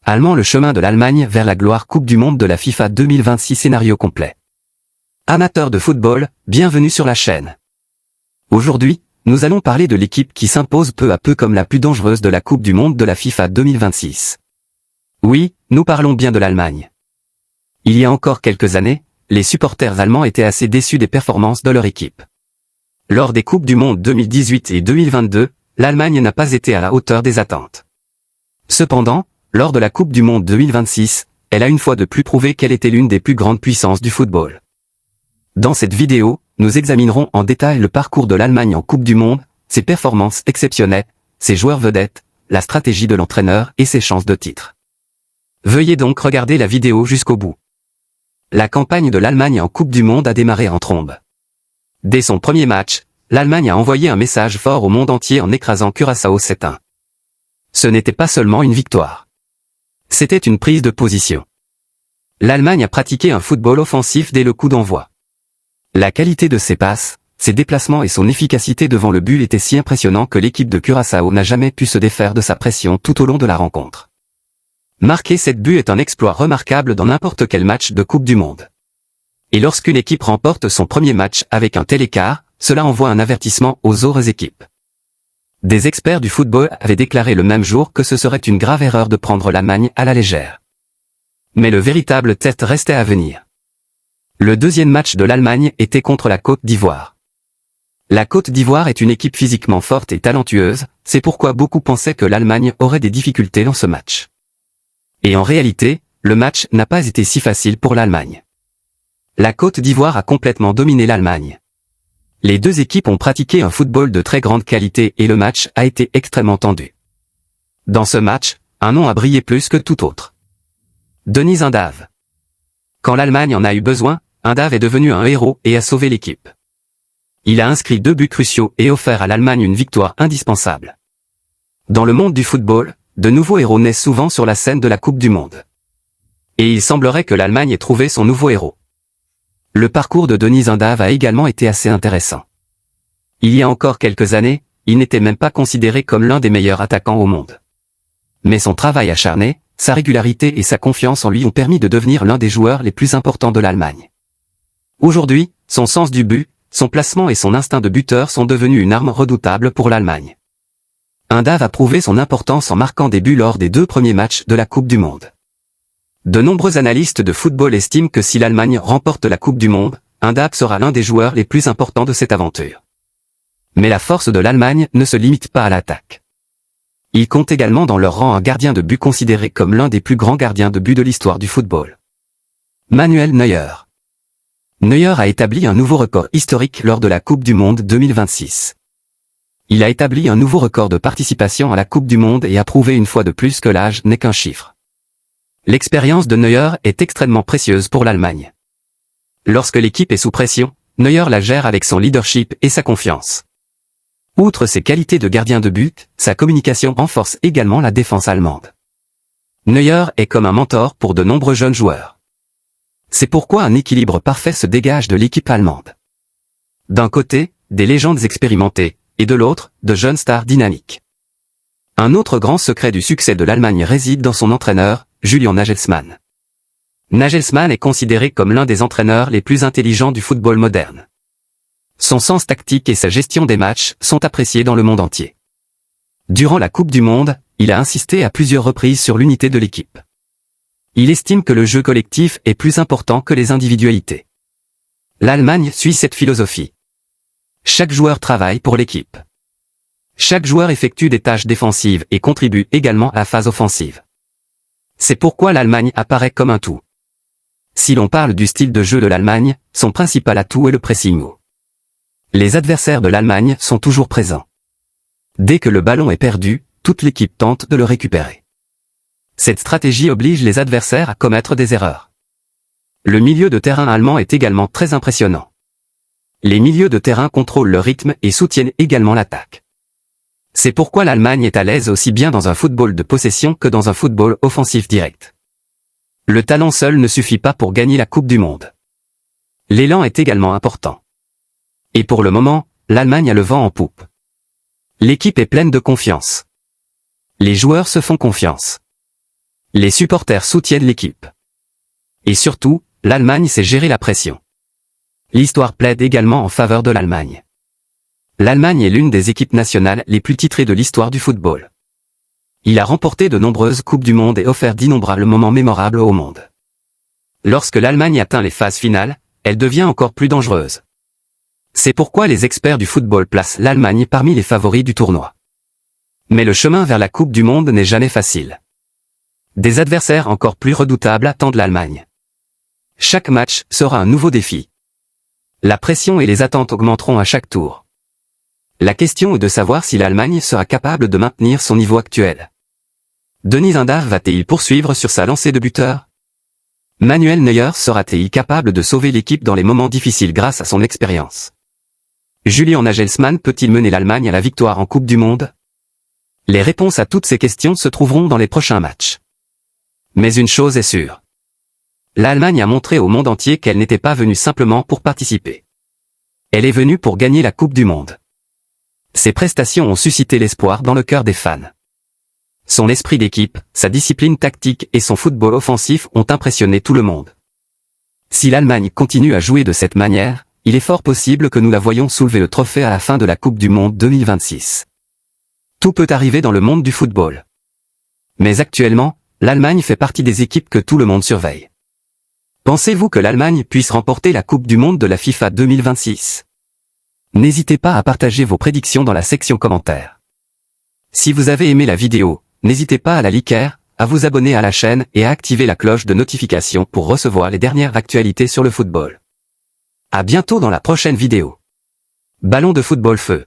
Allemand, le chemin de l'Allemagne vers la gloire Coupe du Monde de la FIFA 2026 scénario complet. Amateurs de football, bienvenue sur la chaîne. Aujourd'hui, nous allons parler de l'équipe qui s'impose peu à peu comme la plus dangereuse de la Coupe du Monde de la FIFA 2026. Oui, nous parlons bien de l'Allemagne. Il y a encore quelques années, les supporters allemands étaient assez déçus des performances de leur équipe. Lors des Coupes du Monde 2018 et 2022, l'Allemagne n'a pas été à la hauteur des attentes. Cependant, lors de la Coupe du Monde 2026, elle a une fois de plus prouvé qu'elle était l'une des plus grandes puissances du football. Dans cette vidéo, nous examinerons en détail le parcours de l'Allemagne en Coupe du Monde, ses performances exceptionnelles, ses joueurs vedettes, la stratégie de l'entraîneur et ses chances de titre. Veuillez donc regarder la vidéo jusqu'au bout. La campagne de l'Allemagne en Coupe du Monde a démarré en trombe. Dès son premier match, l'Allemagne a envoyé un message fort au monde entier en écrasant Curaçao 7-1. Ce n'était pas seulement une victoire. C'était une prise de position. L'Allemagne a pratiqué un football offensif dès le coup d'envoi. La qualité de ses passes, ses déplacements et son efficacité devant le but étaient si impressionnants que l'équipe de Curaçao n'a jamais pu se défaire de sa pression tout au long de la rencontre. Marquer 7 buts est un exploit remarquable dans n'importe quel match de Coupe du Monde. Et lorsqu'une équipe remporte son premier match avec un tel écart, cela envoie un avertissement aux autres équipes. Des experts du football avaient déclaré le même jour que ce serait une grave erreur de prendre l'Allemagne à la légère. Mais le véritable test restait à venir. Le deuxième match de l'Allemagne était contre la Côte d'Ivoire. La Côte d'Ivoire est une équipe physiquement forte et talentueuse, c'est pourquoi beaucoup pensaient que l'Allemagne aurait des difficultés dans ce match. Et en réalité, le match n'a pas été si facile pour l'Allemagne. La Côte d'Ivoire a complètement dominé l'Allemagne. Les deux équipes ont pratiqué un football de très grande qualité et le match a été extrêmement tendu. Dans ce match, un nom a brillé plus que tout autre. Deniz Undav. Quand l'Allemagne en a eu besoin, Undav est devenu un héros et a sauvé l'équipe. Il a inscrit 2 buts cruciaux et offert à l'Allemagne une victoire indispensable. Dans le monde du football, de nouveaux héros naissent souvent sur la scène de la Coupe du Monde. Et il semblerait que l'Allemagne ait trouvé son nouveau héros. Le parcours de Deniz Undav a également été assez intéressant. Il y a encore quelques années, il n'était même pas considéré comme l'un des meilleurs attaquants au monde. Mais son travail acharné, sa régularité et sa confiance en lui ont permis de devenir l'un des joueurs les plus importants de l'Allemagne. Aujourd'hui, son sens du but, son placement et son instinct de buteur sont devenus une arme redoutable pour l'Allemagne. Undav a prouvé son importance en marquant des buts lors des 2 premiers matchs de la Coupe du Monde. De nombreux analystes de football estiment que si l'Allemagne remporte la Coupe du Monde, Undav sera l'un des joueurs les plus importants de cette aventure. Mais la force de l'Allemagne ne se limite pas à l'attaque. Ils comptent également dans leur rang un gardien de but considéré comme l'un des plus grands gardiens de but de l'histoire du football. Manuel Neuer. Neuer a établi un nouveau record historique lors de la Coupe du Monde 2026. Il a établi un nouveau record de participation à la Coupe du Monde et a prouvé une fois de plus que l'âge n'est qu'un chiffre. L'expérience de Neuer est extrêmement précieuse pour l'Allemagne. Lorsque l'équipe est sous pression, Neuer la gère avec son leadership et sa confiance. Outre ses qualités de gardien de but, sa communication renforce également la défense allemande. Neuer est comme un mentor pour de nombreux jeunes joueurs. C'est pourquoi un équilibre parfait se dégage de l'équipe allemande. D'un côté, des légendes expérimentées, et de l'autre, de jeunes stars dynamiques. Un autre grand secret du succès de l'Allemagne réside dans son entraîneur, Julian Nagelsmann. Nagelsmann est considéré comme l'un des entraîneurs les plus intelligents du football moderne. Son sens tactique et sa gestion des matchs sont appréciés dans le monde entier. Durant la Coupe du Monde, il a insisté à plusieurs reprises sur l'unité de l'équipe. Il estime que le jeu collectif est plus important que les individualités. L'Allemagne suit cette philosophie. Chaque joueur travaille pour l'équipe. Chaque joueur effectue des tâches défensives et contribue également à la phase offensive. C'est pourquoi l'Allemagne apparaît comme un tout. Si l'on parle du style de jeu de l'Allemagne, son principal atout est le pressing haut. Les adversaires de l'Allemagne sont toujours présents. Dès que le ballon est perdu, toute l'équipe tente de le récupérer. Cette stratégie oblige les adversaires à commettre des erreurs. Le milieu de terrain allemand est également très impressionnant. Les milieux de terrain contrôlent le rythme et soutiennent également l'attaque. C'est pourquoi l'Allemagne est à l'aise aussi bien dans un football de possession que dans un football offensif direct. Le talent seul ne suffit pas pour gagner la Coupe du Monde. L'élan est également important. Et pour le moment, l'Allemagne a le vent en poupe. L'équipe est pleine de confiance. Les joueurs se font confiance. Les supporters soutiennent l'équipe. Et surtout, l'Allemagne sait gérer la pression. L'histoire plaide également en faveur de l'Allemagne. L'Allemagne est l'une des équipes nationales les plus titrées de l'histoire du football. Il a remporté de nombreuses Coupes du Monde et offert d'innombrables moments mémorables au monde. Lorsque l'Allemagne atteint les phases finales, elle devient encore plus dangereuse. C'est pourquoi les experts du football placent l'Allemagne parmi les favoris du tournoi. Mais le chemin vers la Coupe du Monde n'est jamais facile. Des adversaires encore plus redoutables attendent l'Allemagne. Chaque match sera un nouveau défi. La pression et les attentes augmenteront à chaque tour. La question est de savoir si l'Allemagne sera capable de maintenir son niveau actuel. Denis Undav va-t-il poursuivre sur sa lancée de buteur? Manuel Neuer sera-t-il capable de sauver l'équipe dans les moments difficiles grâce à son expérience? Julian Nagelsmann peut-il mener l'Allemagne à la victoire en Coupe du Monde? Les réponses à toutes ces questions se trouveront dans les prochains matchs. Mais une chose est sûre. L'Allemagne a montré au monde entier qu'elle n'était pas venue simplement pour participer. Elle est venue pour gagner la Coupe du Monde. Ses prestations ont suscité l'espoir dans le cœur des fans. Son esprit d'équipe, sa discipline tactique et son football offensif ont impressionné tout le monde. Si l'Allemagne continue à jouer de cette manière, il est fort possible que nous la voyions soulever le trophée à la fin de la Coupe du Monde 2026. Tout peut arriver dans le monde du football. Mais actuellement, l'Allemagne fait partie des équipes que tout le monde surveille. Pensez-vous que l'Allemagne puisse remporter la Coupe du Monde de la FIFA 2026? N'hésitez pas à partager vos prédictions dans la section commentaires. Si vous avez aimé la vidéo, n'hésitez pas à la liker, à vous abonner à la chaîne et à activer la cloche de notification pour recevoir les dernières actualités sur le football. À bientôt dans la prochaine vidéo. Ballon de football feu.